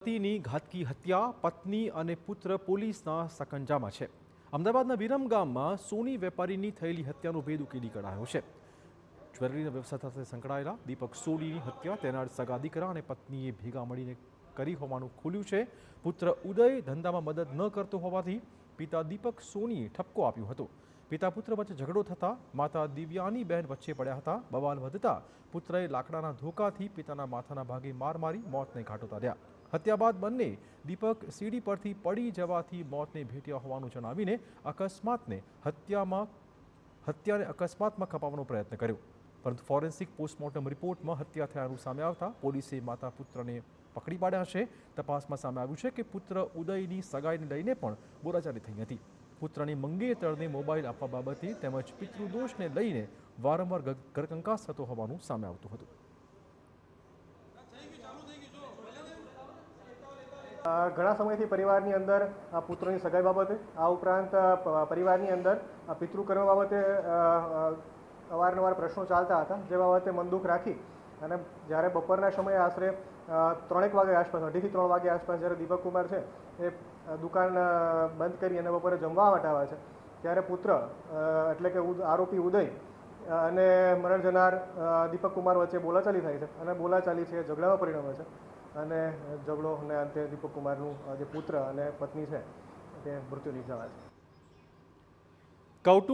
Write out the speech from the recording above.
પતિની ઘાતકી હત્યા, પત્ની અને પુત્ર પોલીસના સકંજામાં છે। અમદાવાદના વિરમગામમાં સોની વેપારીની થયેલી હત્યાનો ભેદ ઉકેલી કઢાયો છે। જ્વેલરીના વ્યવસાય સાથે સંકળાયેલા દીપક સોનીની હત્યા તેના સગા દીકરા અને પત્નીએ ભેગા મળીને કરી હોવાનું ખુલ્યું છે। પુત્ર ઉદય ધંધામાં મદદ ન કરતો હોવાથી પિતા દીપક સોનીએ ઠપકો આપ્યો હતો। પિતા પુત્ર વચ્ચે ઝઘડો થતા માતા દિવ્યાની બહેન વચ્ચે પડ્યા હતા। બવાલ વધતા પુત્રએ લાકડાના ધોકાથી પિતાના માથાના ભાગે માર મારી મોતને ઘાટ ઉતાર્યા। હત્યા બાદ બંને દીપક સીડી પરથી પડી જવાથી મોતને ભેટ્યા હોવાનું જણાવીને હત્યાને અકસ્માતમાં ખપાવવાનો પ્રયત્ન કર્યો, પરંતુ ફોરેન્સિક પોસ્ટમોર્ટમ રિપોર્ટમાં હત્યા થયાનું સામે આવતા પોલીસે માતા પુત્રને પકડી પાડ્યા છે। તપાસમાં સામે આવ્યું છે કે પુત્ર ઉદયની સગાઈને લઈને પણ બોલાચાલી થઈ હતી। પુત્રની મંગેતરને મોબાઈલ આપવા બાબતે તેમજ પિતૃદોષને લઈને વારંવાર ઘરકંકાસ થતો હોવાનું સામે આવતું હતું। ઘણા સમયથી પરિવારની અંદર પુત્રની સગાઈ બાબતે આ ઉપરાંત પરિવારની અંદર પિતૃકર્મ બાબતે અવારનવાર પ્રશ્નો ચાલતા હતા, જે બાબતે મનદુખ રાખી અને જ્યારે બપોરના સમયે આશરે 3 વાગે આસપાસ 2:30 થી 3 વાગે આસપાસ જ્યારે દીપક કુમાર છે એ દુકાન બંધ કરી અને બપોરે જમવા માટે આવે છે, ત્યારે પુત્ર એટલે કે આરોપી ઉદય અને મરણ જનાર દીપક કુમાર વચ્ચે બોલાચાલી થાય છે અને બોલાચાલી છે ઝઘડામાં પરિણમે છે અને ઝઘડો અને અંતે દીપક કુમારનું જે પુત્ર અને પત્ની છે તે મૃત્યુ નિપજાવે છે।